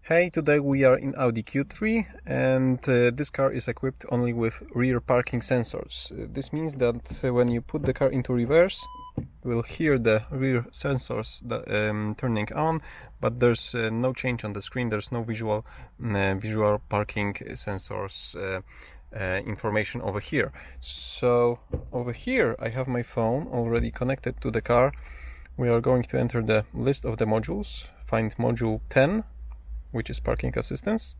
Hey, today we are in Audi Q3 and this car is equipped only with rear parking sensors. This means that when you put the car into reverse, you will hear the rear sensors turning on, but there's no change on the screen. There's no visual parking sensors information over here. So over here I have my phone already connected to the car. We are going to enter the list of the modules, find module 10, which is parking assistance,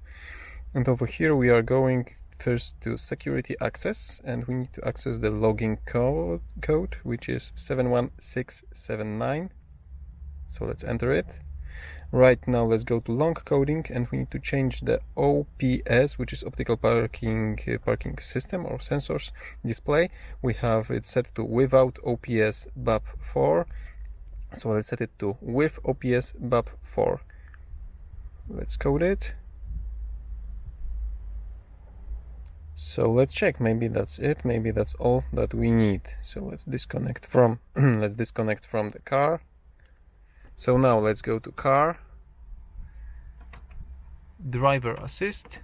and over here we are going first to security access, and we need to access the login code, which is 71679. So let's enter it. Right now let's go to long coding, and we need to change the OPS, which is optical parking system or sensors display. We have it set to without OPS BAP4, so let's set it to with OPS BAP4. Let's code it. So let's check, maybe that's it, maybe that's all that we need. So let's disconnect from the car. So now let's go to car, driver assist,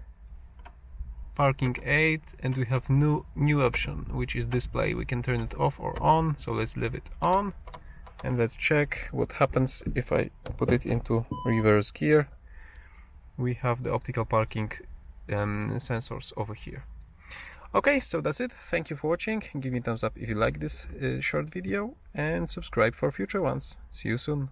parking aid, and we have new option, which is display. We can turn it off or on, so let's leave it on, and let's check what happens if I put it into reverse gear. We have the optical parking sensors over here. Okay, so that's it. Thank you for watching. Give me a thumbs up if you like this short video, and subscribe for future ones. See you soon.